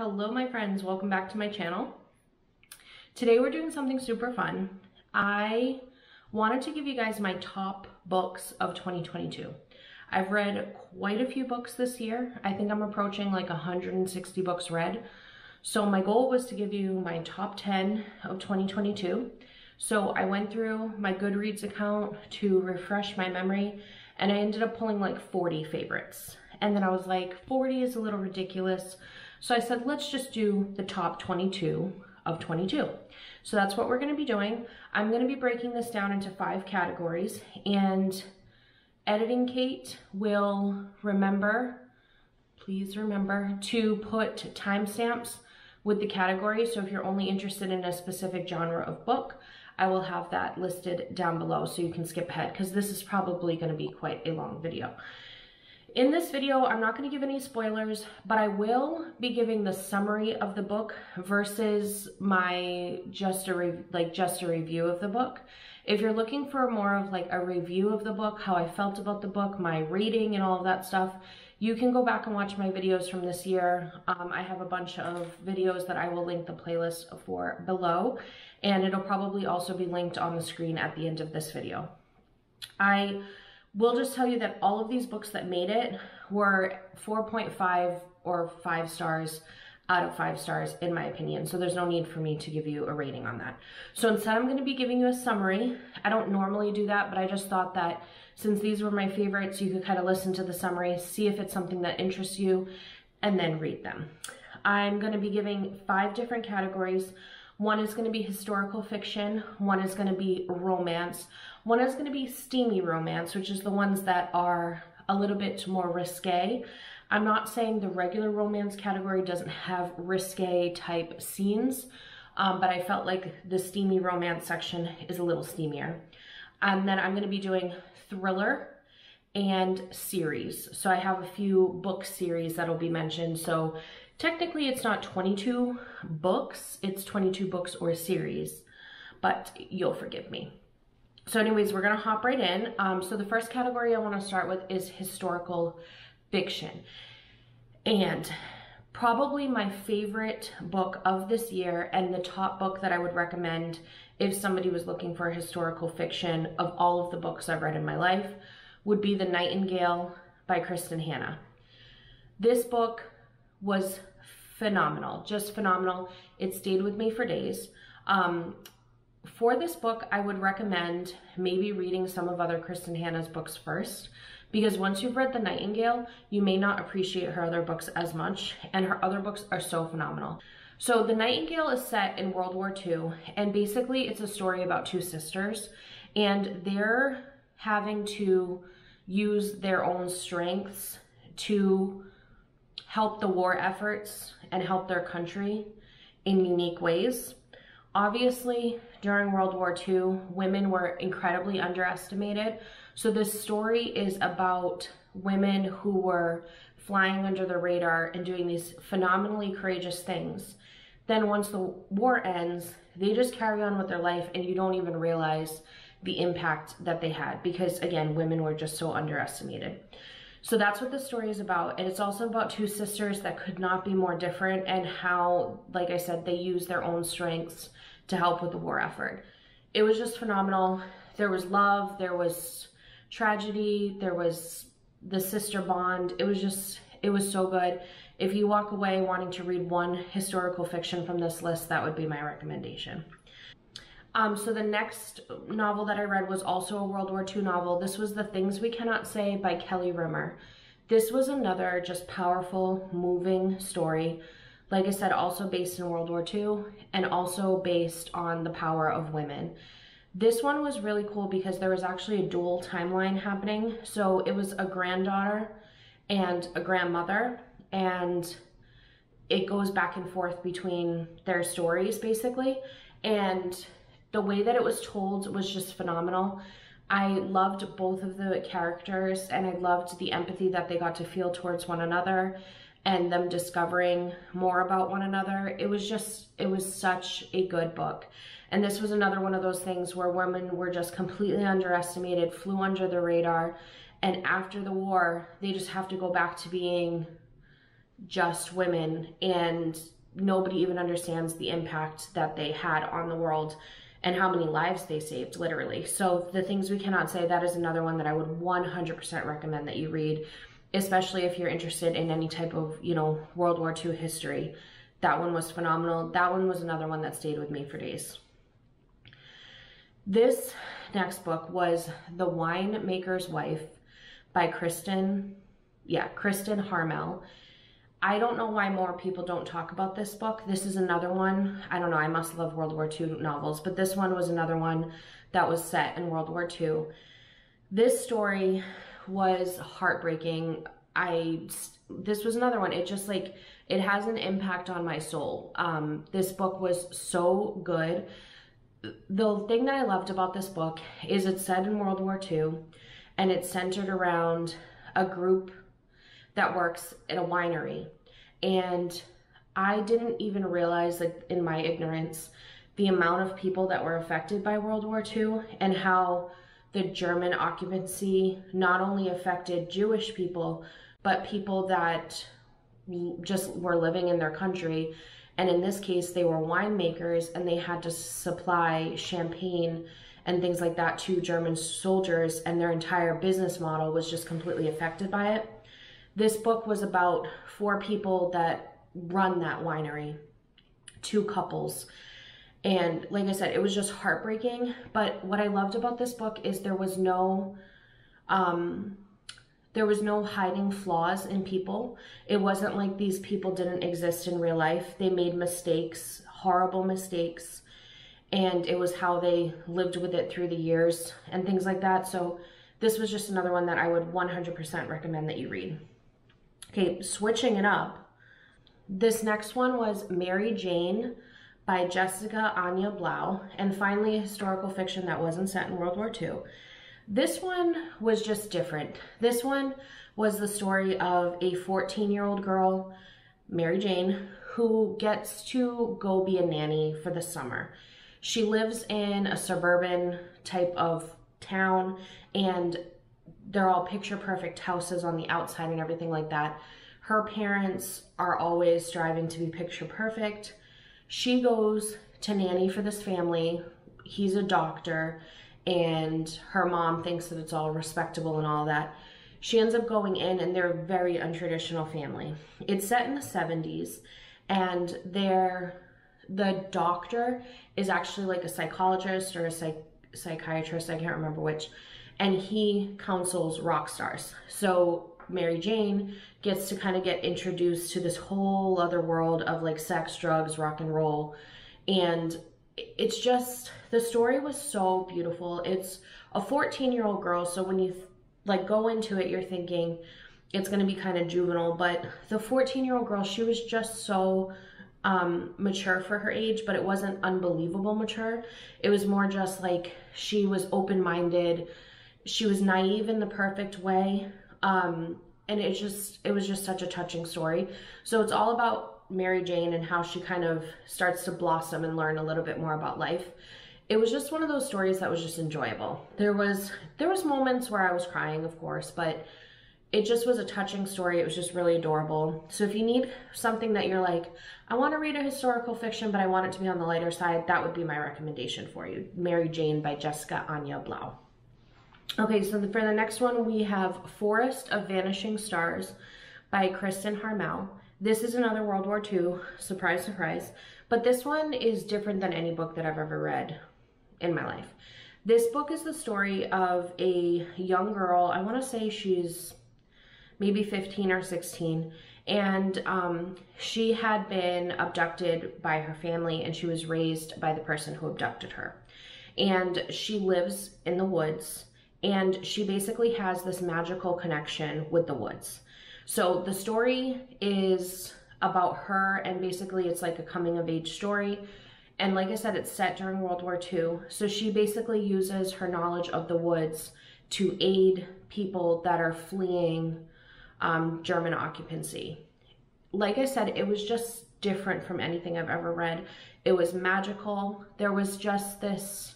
Hello my friends, welcome back to my channel. Today we're doing something super fun. I wanted to give you guys my top books of 2022. I've read quite a few books this year. I think I'm approaching like 160 books read. So my goal was to give you my top 10 of 2022. So I went through my Goodreads account to refresh my memory and I ended up pulling like 40 favorites. And then I was like, 40 is a little ridiculous. So I said, let's just do the top 22 of 22. So that's what we're gonna be doing. I'm gonna be breaking this down into 5 categories, and Editing Kate will please remember to put timestamps with the category. So if you're only interested in a specific genre of book, I will have that listed down below so you can skip ahead, because this is probably gonna be quite a long video. In this video, I'm not going to give any spoilers, but I will be giving the summary of the book versus my just a review of the book. If you're looking for more of like a review of the book, how I felt about the book, my rating and all of that stuff, you can go back and watch my videos from this year. I have a bunch of videos that I will link the playlist for below, and it'll probably also be linked on the screen at the end of this video. We'll just tell you that all of these books that made it were 4.5 or 5 stars out of 5 stars in my opinion. So there's no need for me to give you a rating on that. So instead I'm going to be giving you a summary. I don't normally do that, but I just thought that since these were my favorites, you could kind of listen to the summary, see if it's something that interests you, and then read them. I'm going to be giving 5 different categories. One is going to be historical fiction, one is going to be romance, one is going to be steamy romance, which is the ones that are a little bit more risque. I'm not saying the regular romance category doesn't have risque type scenes, but I felt like the steamy romance section is a little steamier. And then I'm going to be doing thriller and series. So I have a few book series that'll be mentioned. So technically it's not 22 books, it's 22 books or series, but you'll forgive me. So anyways, we're gonna hop right in. So the first category I wanna start with is historical fiction. And probably my favorite book of this year, and the top book that I would recommend if somebody was looking for a historical fiction of all of the books I've read in my life, would be The Nightingale by Kristen Hanna. This book was phenomenal, just phenomenal. It stayed with me for days. For this book, I would recommend maybe reading some of other Kristen Hanna's books first, because once you've read The Nightingale, you may not appreciate her other books as much, and her other books are so phenomenal. So The Nightingale is set in World War II, and basically it's a story about 2 sisters, and they're having to use their own strengths to help the war efforts and help their country in unique ways. Obviously, during World War II, women were incredibly underestimated. So this story is about women who were flying under the radar and doing these phenomenally courageous things. Then once the war ends, they just carry on with their life and you don't even realize the impact that they had, because again, women were just so underestimated. So that's what the story is about. And it's also about 2 sisters that could not be more different, and how, like I said, they use their own strengths to help with the war effort. It was just phenomenal. There was love, there was tragedy, there was the sister bond. It was so good. If you walk away wanting to read one historical fiction from this list, that would be my recommendation. So the next novel that I read was also a World War II novel. This was The Things We Cannot Say by Kelly Rimmer. This was another just powerful, moving story. Like I said, also based in World War II and also based on the power of women. This one was really cool because there was actually a dual timeline happening. So it was a granddaughter and a grandmother, and it goes back and forth between their stories basically. And the way that it was told was just phenomenal. I loved both of the characters, and I loved the empathy that they got to feel towards one another and them discovering more about one another. It was such a good book. And this was another one of those things where women were just completely underestimated, flew under the radar, and after the war, they just have to go back to being just women, and nobody even understands the impact that they had on the world and how many lives they saved, literally. So The Things We Cannot Say, that is another one that I would 100% recommend that you read, especially if you're interested in any type of, you know, World War II history. That one was phenomenal. That one was another one that stayed with me for days. This next book was The Winemaker's Wife by Kristen Harmel. I don't know why more people don't talk about this book. This is another one. I don't know, I must love World War II novels, but this one was another one that was set in World War II. This story was heartbreaking. This was another one. It just like, it has an impact on my soul. This book was so good. The thing that I loved about this book is it's set in World War II, and it's centered around a group that works at a winery. And I didn't even realize, like, in my ignorance, the amount of people that were affected by World War II, and how the German occupancy not only affected Jewish people, but people that just were living in their country. And in this case, they were winemakers, and they had to supply champagne and things like that to German soldiers, and their entire business model was just completely affected by it. This book was about 4 people that run that winery, 2 couples. And like I said, it was just heartbreaking. But what I loved about this book is there was no hiding flaws in people. It wasn't like these people didn't exist in real life. They made mistakes, horrible mistakes, and it was how they lived with it through the years and things like that. So this was just another one that I would 100% recommend that you read. Okay, switching it up. This next one was Mary Jane by Jessica Anya Blau, and finally a historical fiction that wasn't set in World War II. This one was just different. This one was the story of a 14-year-old girl, Mary Jane, who gets to go be a nanny for the summer. She lives in a suburban type of town, and they're all picture perfect houses on the outside and everything like that. Her parents are always striving to be picture perfect. She goes to nanny for this family. He's a doctor, and her mom thinks that it's all respectable and all that. She ends up going in, and they're a very untraditional family. It's set in the 70s, and the doctor is actually like a psychologist or a psychiatrist, I can't remember which, and he counsels rock stars. So Mary Jane gets to kind of get introduced to this whole other world of like sex, drugs, rock and roll. And it's just, the story was so beautiful. It's a 14-year-old girl, so when you like go into it, you're thinking it's going to be kind of juvenile, but the 14-year-old girl, she was just so mature for her age, but it wasn't unbelievable mature. It was more just like she was open-minded. She was naive in the perfect way. And it was just such a touching story. So it's all about Mary Jane and how she kind of starts to blossom and learn a little bit more about life. It was just one of those stories that was just enjoyable. There was moments where I was crying, of course, but it just was a touching story. It was just really adorable. So if you need something that you're like, I want to read a historical fiction, but I want it to be on the lighter side, that would be my recommendation for you. Mary Jane by Jessica Anya Blau. Okay, so for the next one, we have Forest of Vanishing Stars by Kristen Harmel. This is another World War II, surprise, surprise. But this one is different than any book that I've ever read in my life. This book is the story of a young girl. I want to say she's maybe 15 or 16. And she had been abducted by her family, and she was raised by the person who abducted her. And she lives in the woods, and she basically has this magical connection with the woods. So the story is about her, and basically it's like a coming of age story. And like I said, it's set during World War II. So she basically uses her knowledge of the woods to aid people that are fleeing German occupancy. Like I said, it was just different from anything I've ever read. It was magical. There was just this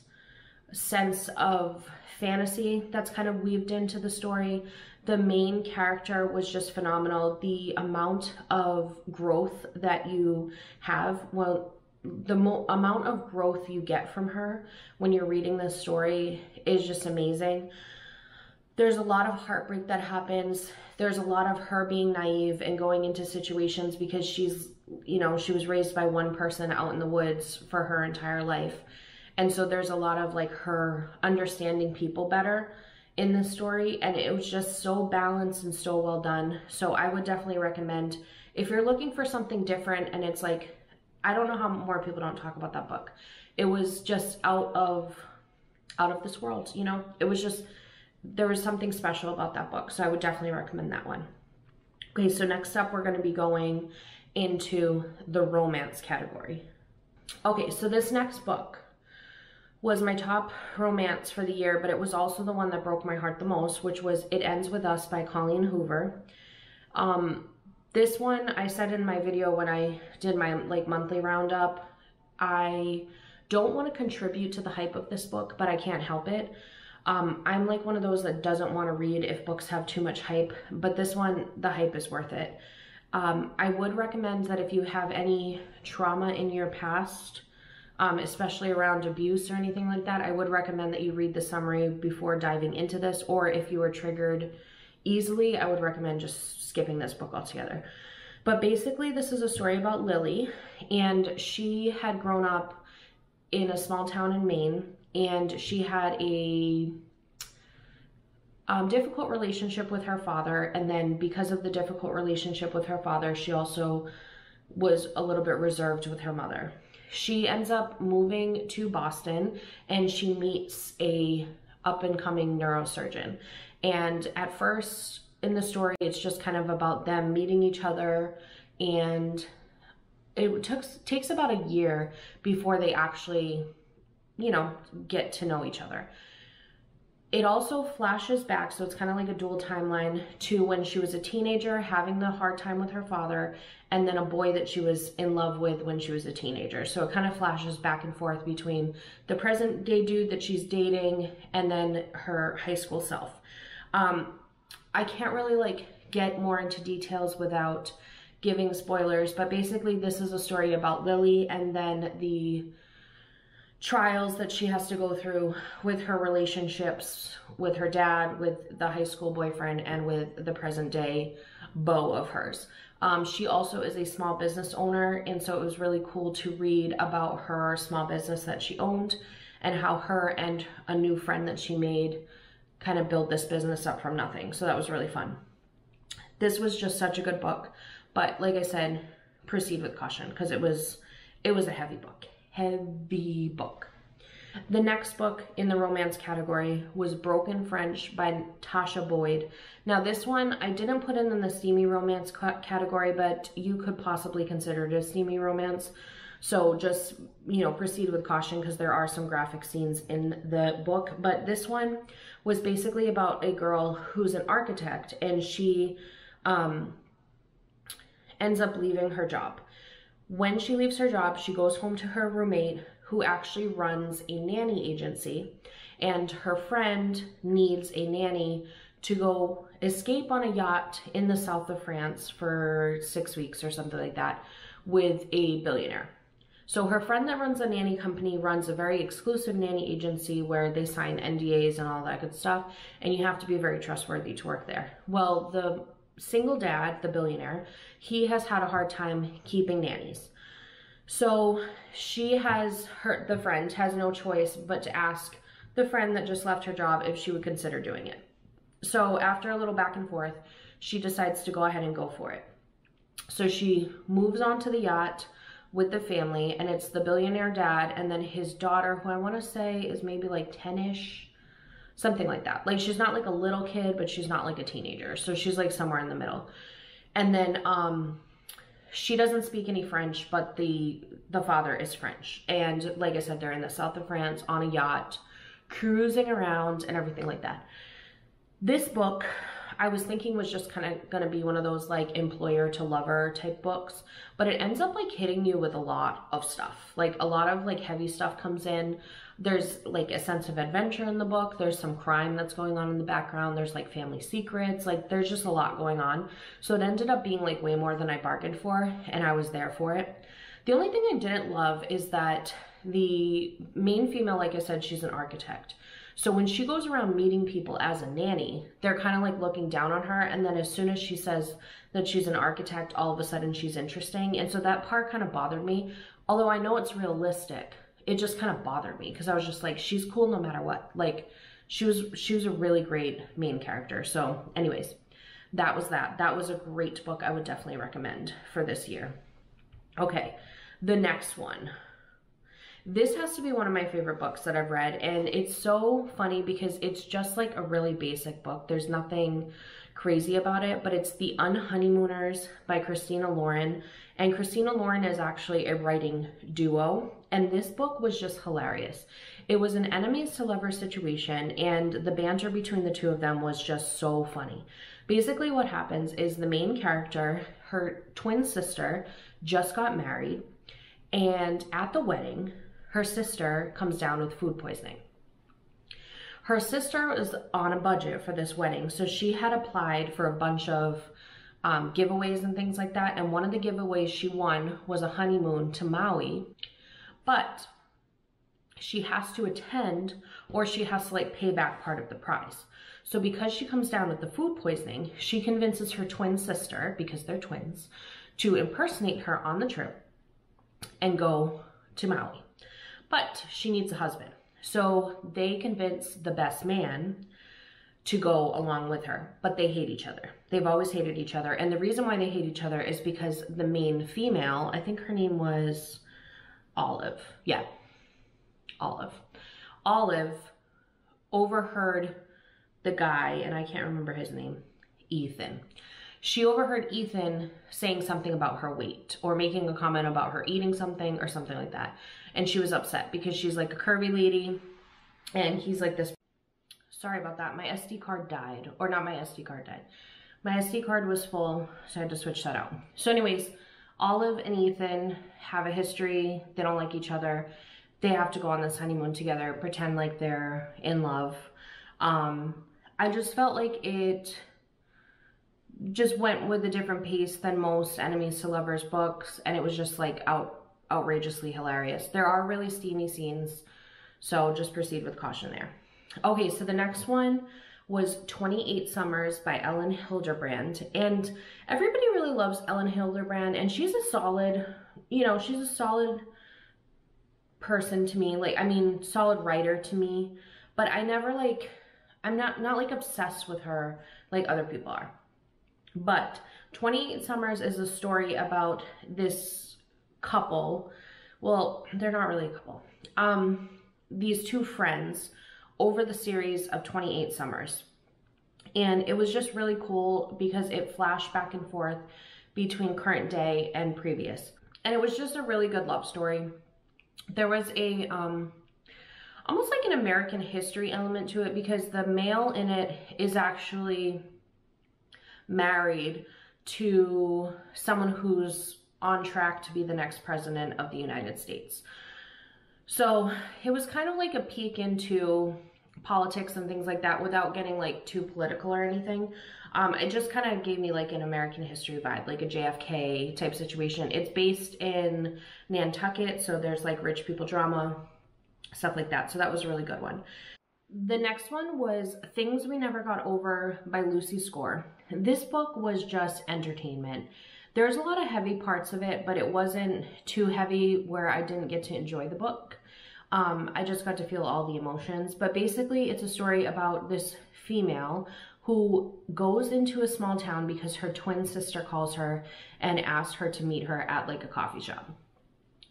sense of fantasy that's kind of weaved into the story. The main character was just phenomenal. The amount of growth that you have, well, the amount of growth you get from her when you're reading this story is just amazing. There's a lot of heartbreak that happens. There's a lot of her being naive and going into situations because she's, you know, she was raised by one person out in the woods for her entire life. And so there's a lot of like her understanding people better in this story, and it was just so balanced and so well done. So I would definitely recommend, if you're looking for something different, and it's like, I don't know how more people don't talk about that book. It was just out of this world, you know? It was just, there was something special about that book, so I would definitely recommend that one. Okay, so next up we're going to be going into the romance category. Okay, so this next book was my top romance for the year, but it was also the one that broke my heart the most, which was It Ends With Us by Colleen Hoover. This one, I said in my video when I did my like monthly roundup, I don't want to contribute to the hype of this book, but I can't help it. I'm like one of those that doesn't want to read if books have too much hype, but this one, the hype is worth it. I would recommend that if you have any trauma in your past, especially around abuse or anything like that, I would recommend that you read the summary before diving into this, or if you are triggered easily, I would recommend just skipping this book altogether. But basically, this is a story about Lily, and she had grown up in a small town in Maine, and she had a difficult relationship with her father, and then because of the difficult relationship with her father, she also was a little bit reserved with her mother. She ends up moving to Boston, and she meets a up-and-coming neurosurgeon. And at first in the story, it's just kind of about them meeting each other, and it takes about a year before they actually, you know, get to know each other. It also flashes back, so it's kind of like a dual timeline, to when she was a teenager having the hard time with her father, and then a boy that she was in love with when she was a teenager. So it kind of flashes back and forth between the present day dude that she's dating and then her high school self. I can't really like get more into details without giving spoilers, but basically this is a story about Lily and then the trials that she has to go through with her relationships with her dad, with the high school boyfriend, and with the present day beau of hers. She also is a small business owner, and so it was really cool to read about her small business that she owned and how her and a new friend that she made kind of built this business up from nothing. So that was really fun. This was just such a good book, but like I said, proceed with caution because it was a heavy book. Heavy book. The next book in the romance category was Broken French by Tasha Boyd. Now this one I didn't put in the steamy romance category, but you could possibly consider it a steamy romance. So just, you know, proceed with caution because there are some graphic scenes in the book. But this one was basically about a girl who's an architect, and she ends up leaving her job. When she leaves her job, she goes home to her roommate, who actually runs a nanny agency, and her friend needs a nanny to go escape on a yacht in the south of France for 6 weeks or something like that with a billionaire. So her friend that runs a nanny company runs a very exclusive nanny agency where they sign NDAs and all that good stuff, and you have to be very trustworthy to work there. Well, the single dad, the billionaire, he has had a hard time keeping nannies. So the friend has no choice but to ask the friend that just left her job if she would consider doing it. So after a little back and forth, she decides to go ahead and go for it. So she moves onto the yacht with the family, and it's the billionaire dad and then his daughter, who I want to say is maybe like 10-ish, something like that. Like, she's not like a little kid, but she's not like a teenager. So she's like somewhere in the middle. And then she doesn't speak any French, but the father is French. And like I said, they're in the south of France on a yacht, cruising around and everything like that. This book, I was thinking was just kind of gonna be one of those like employer to lover type books, but it ends up like hitting you with a lot of stuff. Like a lot of like heavy stuff comes in. There's like a sense of adventure in the book. There's some crime that's going on in the background. There's like family secrets. Like there's just a lot going on. So it ended up being like way more than I bargained for, and I was there for it. The only thing I didn't love is that the main female, like I said, she's an architect. So when she goes around meeting people as a nanny, they're kind of like looking down on her. And then as soon as she says that she's an architect, all of a sudden she's interesting. And so that part kind of bothered me. Although I know it's realistic, it just kind of bothered me because I was just like, she's cool no matter what. Like she was a really great main character. So anyways, that was that. That was a great book. I would definitely recommend for this year. Okay, the next one. This has to be one of my favorite books that I've read, and it's so funny because it's just like a really basic book. There's nothing crazy about it, but it's The Unhoneymooners by Christina Lauren, and Christina Lauren is actually a writing duo, and this book was just hilarious. It was an enemies to lovers situation, and the banter between the two of them was just so funny. Basically what happens is the main character, her twin sister, just got married, and at the wedding, her sister comes down with food poisoning. Her sister was on a budget for this wedding, so she had applied for a bunch of giveaways and things like that, and one of the giveaways she won was a honeymoon to Maui, but she has to attend or she has to like pay back part of the prize. So because she comes down with the food poisoning, she convinces her twin sister, because they're twins, to impersonate her on the trip and go to Maui. But she needs a husband. So they convince the best man to go along with her, but they hate each other. They've always hated each other. And the reason why they hate each other is because the main female, I think her name was Olive. Yeah, Olive. Olive overheard the guy, and I can't remember his name, Ethan. She overheard Ethan saying something about her weight or making a comment about her eating something or something like that. And she was upset because she's like a curvy lady and he's like this. Sorry about that. My SD card died, or not my SD card died. My SD card was full, so I had to switch that out. So anyways, Olive and Ethan have a history. They don't like each other. They have to go on this honeymoon together, pretend like they're in love. I just felt like it just went with a different pace than most enemies to lovers books, and it was just like outrageously hilarious. There are really steamy scenes, so just proceed with caution there. Okay, so the next one was 28 Summers by Ellen Hilderbrand, and everybody really loves Ellen Hilderbrand, and she's a solid, you know, she's a solid person to me. Like, I mean, solid writer to me, but I never like, I'm not like obsessed with her like other people are. But 28 Summers is a story about this couple. Well, they're not really a couple. These two friends over the series of 28 Summers. And it was just really cool because it flashed back and forth between current day and previous. And it was just a really good love story. There was a, almost like an American history element to it because the male in it is actually married to someone who's on track to be the next president of the United States. So it was kind of like a peek into politics and things like that without getting like too political or anything. It just kind of gave me like an American history vibe, like a JFK type situation. It's based in Nantucket, so there's like rich people drama, stuff like that. So that was a really good one. The next one was Things We Never Got Over by Lucy Score. This book was just entertainment. There's a lot of heavy parts of it, but it wasn't too heavy where I didn't get to enjoy the book. I just got to feel all the emotions. But basically, it's a story about this female who goes into a small town because her twin sister calls her and asks her to meet her at like a coffee shop.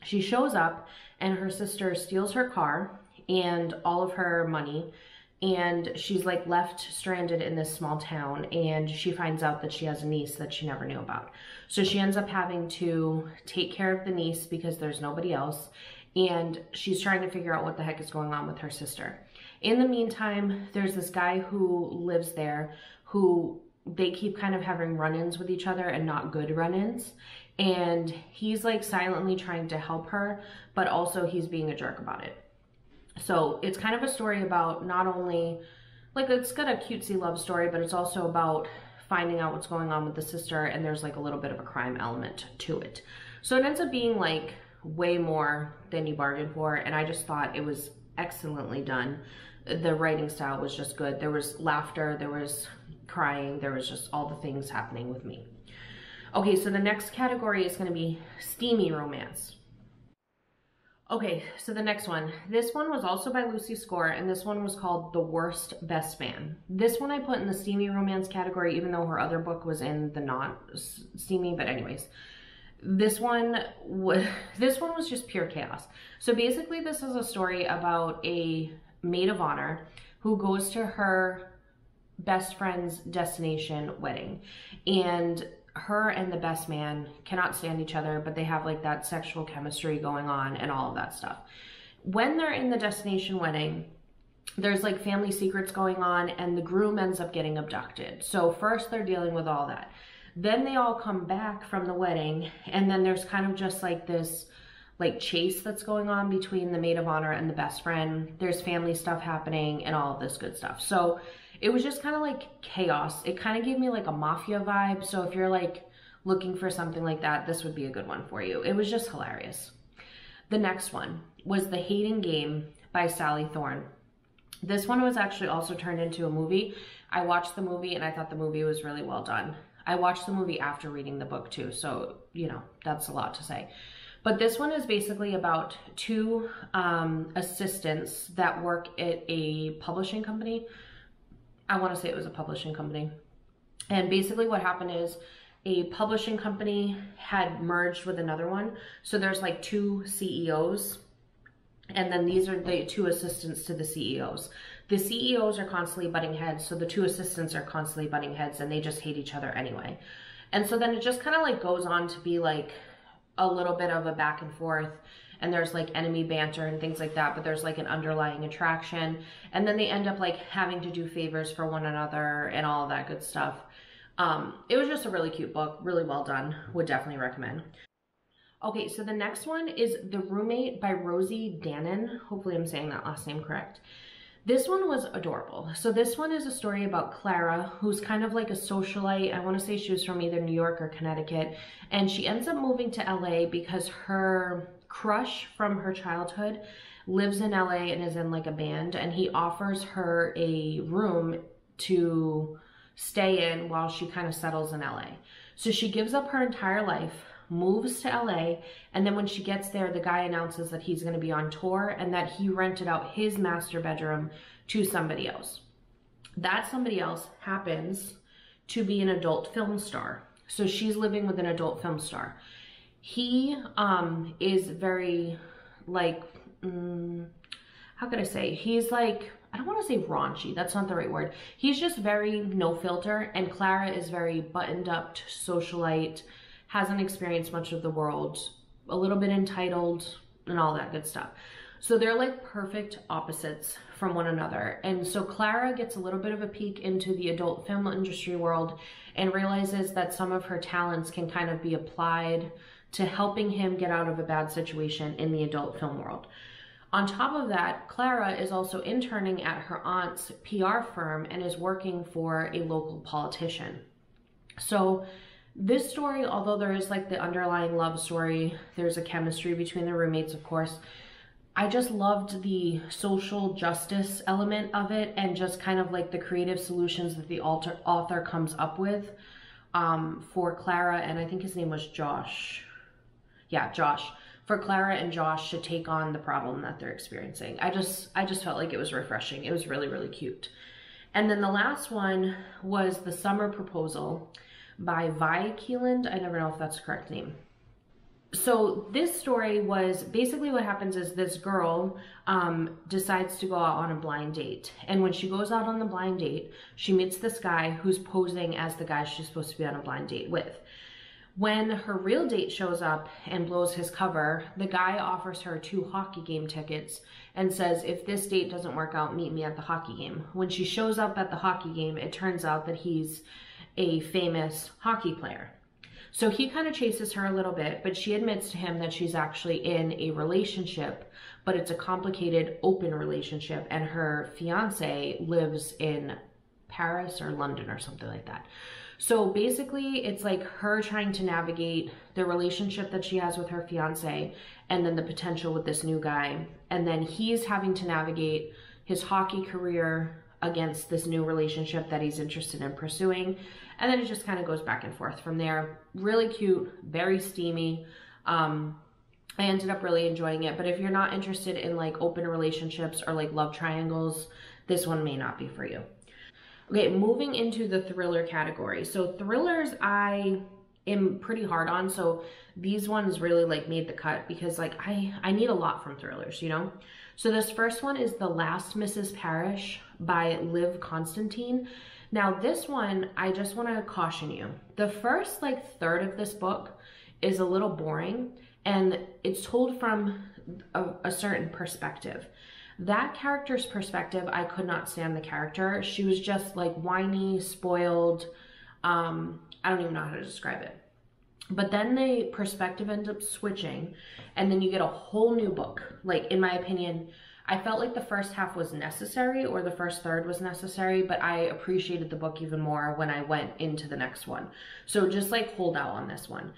She shows up and her sister steals her car and all of her money, and she's like left stranded in this small town, and she finds out that she has a niece that she never knew about. So she ends up having to take care of the niece because there's nobody else, and she's trying to figure out what the heck is going on with her sister. In the meantime, there's this guy who lives there who they keep kind of having run-ins with each other and not good run-ins. And he's like silently trying to help her, but also he's being a jerk about it. So it's kind of a story about not only, like, it's got a cutesy love story, but it's also about finding out what's going on with the sister, and there's like a little bit of a crime element to it. So it ends up being like way more than you bargained for, and I just thought it was excellently done. The writing style was just good. There was laughter, there was crying, there was just all the things happening with me. Okay, so the next category is going to be steamy romance. Okay, so the next one. This one was also by Lucy Score, and this one was called The Worst Best Man. This one I put in the steamy romance category, even though her other book was in the not steamy, but anyways. This one was just pure chaos. So basically this is a story about a maid of honor who goes to her best friend's destination wedding, and her and the best man cannot stand each other, but they have like that sexual chemistry going on and all of that stuff. When they're in the destination wedding, there's like family secrets going on, and the groom ends up getting abducted. So first they're dealing with all that. Then they all come back from the wedding, and then there's kind of just like this like chase that's going on between the maid of honor and the best friend. There's family stuff happening and all of this good stuff. So it was just kind of like chaos. It kind of gave me like a mafia vibe. So if you're like looking for something like that, this would be a good one for you. It was just hilarious. The next one was The Hating Game by Sally Thorne. This one was actually also turned into a movie. I watched the movie and I thought the movie was really well done. I watched the movie after reading the book too, so you know, that's a lot to say. But this one is basically about two assistants that work at a publishing company. I want to say it was a publishing company. And basically what happened is a publishing company had merged with another one. So there's like two CEOs, and then these are the two assistants to the CEOs. The CEOs are constantly butting heads, so the two assistants are constantly butting heads, and they just hate each other anyway. And so then it just kind of like goes on to be like a little bit of a back and forth, and there's like enemy banter and things like that, but there's like an underlying attraction, and then they end up like having to do favors for one another and all of that good stuff. It was just a really cute book, really well done, would definitely recommend. Okay, so the next one is The Roommate by Rosie Danan. Hopefully I'm saying that last name correct. This one was adorable. So this one is a story about Clara, who's kind of like a socialite. I want to say she was from either New York or Connecticut, and she ends up moving to LA because her crush from her childhood lives in LA and is in like a band, and he offers her a room to stay in while she kind of settles in LA. So she gives up her entire life, moves to LA, and then when she gets there, the guy announces that he's going to be on tour and that he rented out his master bedroom to somebody else. That somebody else happens to be an adult film star. So she's living with an adult film star. He is very like, how could I say? He's like, I don't want to say raunchy, that's not the right word. He's just very no filter, and Clara is very buttoned up socialite, hasn't experienced much of the world, a little bit entitled and all that good stuff. So they're like perfect opposites from one another. And so Clara gets a little bit of a peek into the adult film industry world and realizes that some of her talents can kind of be applied to helping him get out of a bad situation in the adult film world. On top of that, Clara is also interning at her aunt's PR firm and is working for a local politician. So this story, although there is like the underlying love story, there's a chemistry between the roommates, of course, I just loved the social justice element of it and just kind of like the creative solutions that the author comes up with for Clara, and I think his name was Josh. Yeah, Josh. For Clara and Josh to take on the problem that they're experiencing. I just felt like it was refreshing. It was really, really cute. And then the last one was The Summer Proposal by Vi Keeland. I never know if that's the correct name. So this story was basically what happens is this girl decides to go out on a blind date. And when she goes out on the blind date, she meets this guy who's posing as the guy she's supposed to be on a blind date with. When her real date shows up and blows his cover, the guy offers her 2 hockey game tickets and says, if this date doesn't work out, meet me at the hockey game. When she shows up at the hockey game, it turns out that he's a famous hockey player. So he kind of chases her a little bit, but she admits to him that she's actually in a relationship, but it's a complicated, open relationship, and her fiance lives in Paris or London or something like that. So basically, it's like her trying to navigate the relationship that she has with her fiance and then the potential with this new guy. And then he's having to navigate his hockey career against this new relationship that he's interested in pursuing. And then it just kind of goes back and forth from there. Really cute, very steamy. I ended up really enjoying it. But if you're not interested in like open relationships or like love triangles, this one may not be for you. Okay, moving into the thriller category. So thrillers I am pretty hard on. So these ones really like made the cut because like I need a lot from thrillers, you know? So this first one is The Last Mrs. Parrish by Liv Constantine. Now this one, I just want to caution you. The first like third of this book is a little boring and it's told from a certain perspective. That character's perspective, I could not stand the character. She was just like whiny, spoiled. I don't even know how to describe it. But then the perspective ends up switching and then you get a whole new book. Like in my opinion, I felt like the first half was necessary or the first third was necessary, but I appreciated the book even more when I went into the next one. So just like hold out on this one.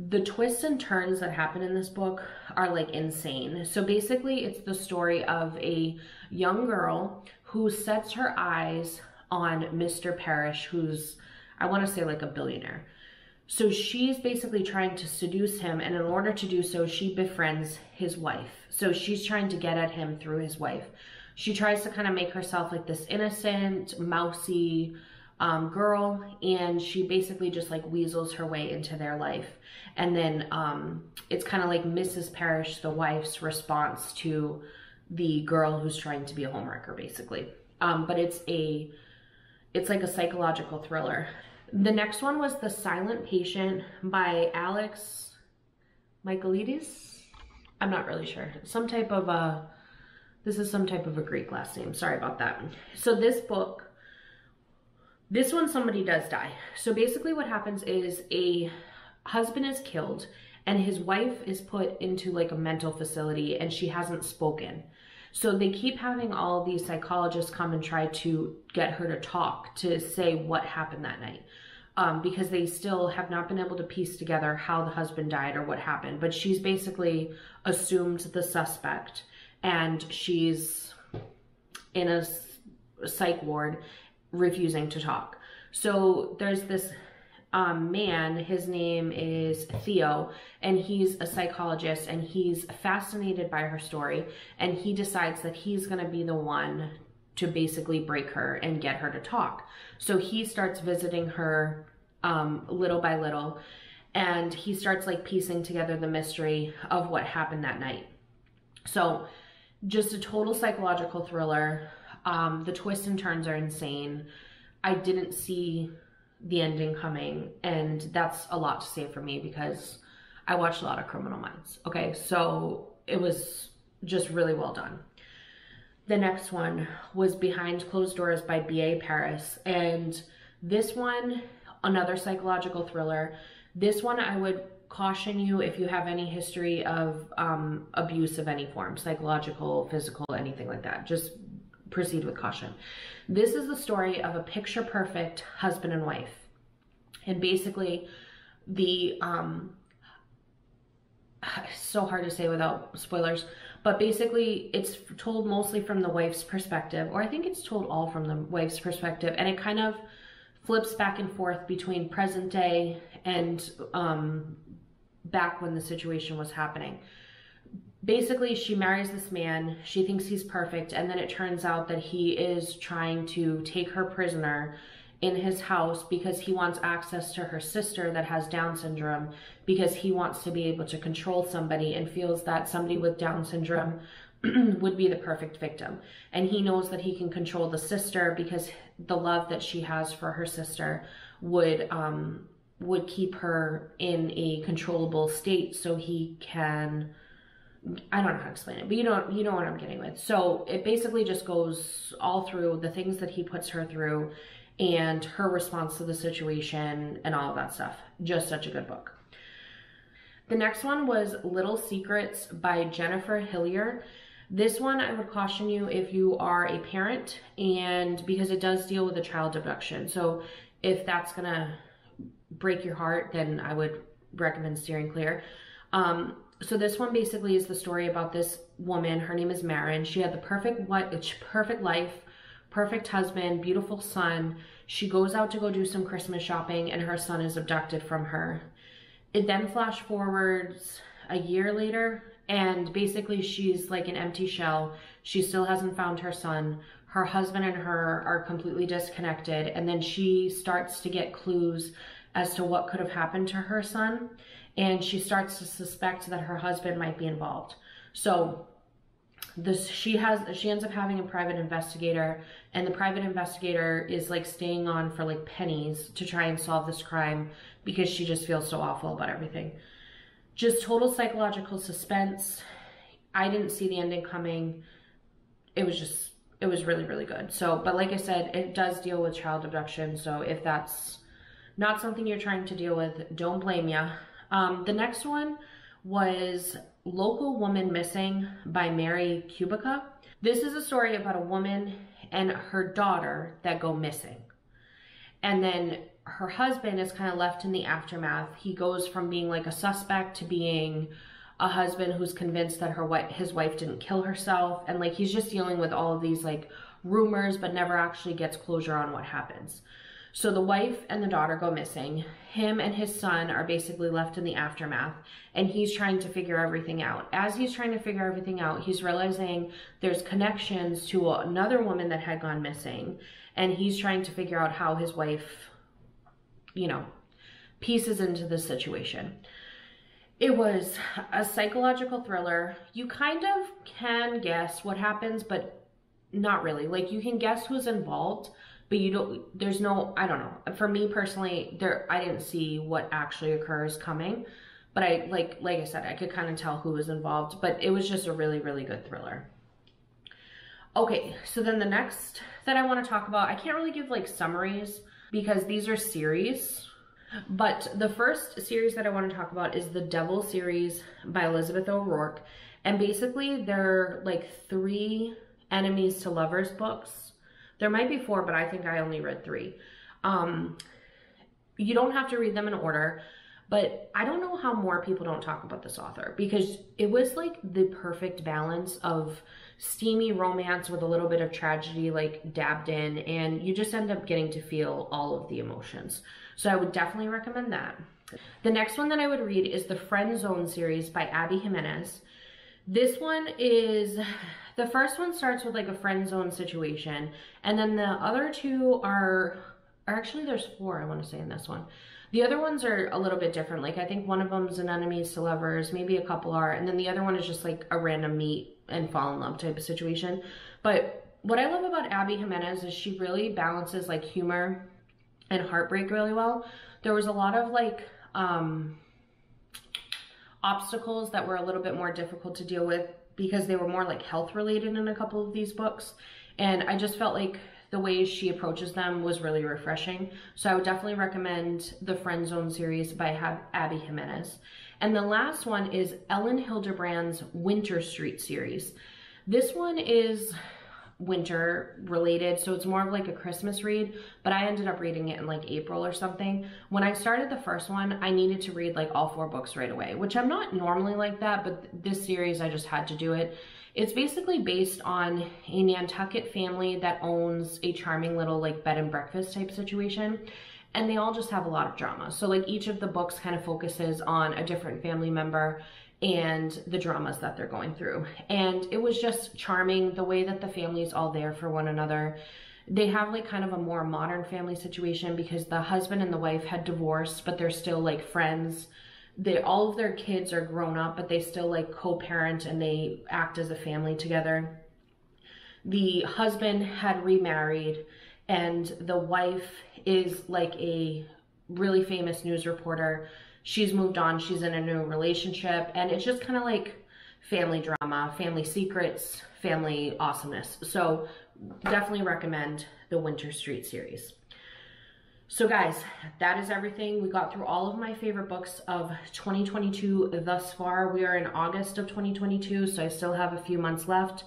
The twists and turns that happen in this book are like insane. So basically it's the story of a young girl who sets her eyes on Mr. Parrish, who's, I want to say like a billionaire. So she's basically trying to seduce him, and in order to do so, she befriends his wife. So she's trying to get at him through his wife. She tries to kind of make herself like this innocent, mousy girl, and she basically just like weasels her way into their life. And then it's kind of like Mrs. Parrish, the wife's response to the girl who's trying to be a homewrecker, basically. But it's like a psychological thriller. The next one was The Silent Patient by Alex Michaelides. I'm not really sure. Some type of this is some type of a Greek last name. Sorry about that. So this book, this one somebody does die. So basically what happens is a husband is killed and his wife is put into like a mental facility and she hasn't spoken. So they keep having all of these psychologists come and try to get her to talk, to say what happened that night. Because they still have not been able to piece together how the husband died or what happened. But she's basically assumed the suspect and she's in a psych ward refusing to talk. So there's this man, his name is Theo, and he's a psychologist and he's fascinated by her story, and he decides that he's going to be the one to basically break her and get her to talk. So he starts visiting her little by little, and he starts like piecing together the mystery of what happened that night. So just a total psychological thriller. The twists and turns are insane. I didn't see the ending coming, and that's a lot to say for me because I watched a lot of Criminal Minds. Okay, so it was just really well done. The next one was Behind Closed Doors by B.A. Paris, and this one, another psychological thriller. This one I would caution you if you have any history of abuse of any form, psychological, physical, anything like that. Just proceed with caution. This is the story of a picture-perfect husband and wife. And basically, it's so hard to say without spoilers, but basically it's told mostly from the wife's perspective, or I think it's told all from the wife's perspective, and it kind of flips back and forth between present day and back when the situation was happening. Basically, she marries this man, she thinks he's perfect, and then it turns out that he is trying to take her prisoner in his house because he wants access to her sister that has Down syndrome, because he wants to be able to control somebody and feels that somebody with Down syndrome would be the perfect victim. And he knows that he can control the sister because the love that she has for her sister would keep her in a controllable state so he can, I don't know how to explain it, but you know what I'm getting with. So it basically just goes all through the things that he puts her through and her response to the situation and all of that stuff. Just such a good book. The next one was Little Secrets by Jennifer Hillier. This one I would caution you if you are a parent, and because it does deal with a child abduction. So if that's gonna break your heart, then I would recommend steering clear. So this one basically is the story about this woman. Her name is Marin. She had the perfect life, perfect husband, beautiful son. She goes out to go do some Christmas shopping and her son is abducted from her. It then flash forwards a year later, and basically she's like an empty shell. She still hasn't found her son. Her husband and her are completely disconnected, and then she starts to get clues as to what could have happened to her son, and she starts to suspect that her husband might be involved. So she ends up having a private investigator, and the private investigator is like staying on for like pennies to try and solve this crime because she just feels so awful about everything. Just total psychological suspense. I didn't see the ending coming. It was really, really good. So, but like I said, it does deal with child abduction. So if that's not something you're trying to deal with, don't blame ya. The next one was Local Woman Missing by Mary Kubica. This is a story about a woman and her daughter that go missing. And then her husband is kind of left in the aftermath. He goes from being like a suspect to being a husband who's convinced that his wife didn't kill herself. And like, he's just dealing with all of these like rumors, but never actually gets closure on what happens. So the wife and the daughter go missing. Him and his son are basically left in the aftermath, and he's trying to figure everything out. As he's trying to figure everything out, he's realizing there's connections to another woman that had gone missing, and he's trying to figure out how his wife, you know, pieces into this situation. It was a psychological thriller. You kind of can guess what happens, but not really. Like, you can guess who's involved, but you don't, there's no, I don't know. For me personally, I didn't see what actually occurs coming, but like I said, I could kind of tell who was involved, but it was just a really, really good thriller. Okay, so then the next that I want to talk about, I can't really give like summaries because these are series, but the first series that I want to talk about is the Devil series by Elizabeth O'Rourke. And basically they're like 3 enemies to lovers books. There might be 4, but I think I only read 3. You don't have to read them in order, but I don't know how more people don't talk about this author, because it was like the perfect balance of steamy romance with a little bit of tragedy like dabbed in, and you just end up getting to feel all of the emotions. So I would definitely recommend that. The next one that I would read is the Friend Zone series by Abby Jimenez. This one is, the first one starts with like a friend zone situation, and then the other 2 are actually, there's 4 I want to say in this one. The other ones are a little bit different. Like, I think one of them is an enemies to lovers, maybe a couple are, and then the other one is just like a random meet and fall in love type of situation. But what I love about Abby Jimenez is she really balances like humor and heartbreak really well. There was a lot of like obstacles that were a little bit more difficult to deal with because they were more like health related in a couple of these books, and I just felt like the way she approaches them was really refreshing. So I would definitely recommend the Friend Zone series by Abby Jimenez. And the last one is Ellen Hildebrand's Winter Street series. This one is winter related, so it's more of like a Christmas read, but I ended up reading it in like April or something. When I started the first one, I needed to read like all 4 books right away, which I'm not normally like that, but this series I just had to do it. It's basically based on a Nantucket family that owns a charming little like bed and breakfast type situation, and they all just have a lot of drama. So like each of the books kind of focuses on a different family member and the dramas that they're going through. And it was just charming the way that the family's all there for one another. They have like kind of a more modern family situation because the husband and the wife had divorced, but they're still like friends. All of their kids are grown up, but they still like co-parent and they act as a family together. The husband had remarried, and the wife is like a really famous news reporter. She's moved on, she's in a new relationship, and it's just kind of like family drama, family secrets, family awesomeness. So definitely recommend the Winter Street series. So guys, that is everything. We got through all of my favorite books of 2022 thus far. We are in August of 2022, so I still have a few months left.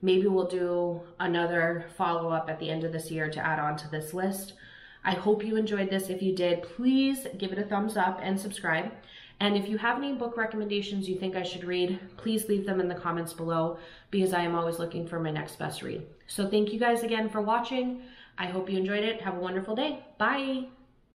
Maybe we'll do another follow-up at the end of this year to add on to this list. I hope you enjoyed this. If you did, please give it a thumbs up and subscribe. And if you have any book recommendations you think I should read, please leave them in the comments below, because I am always looking for my next best read. So thank you guys again for watching. I hope you enjoyed it. Have a wonderful day. Bye.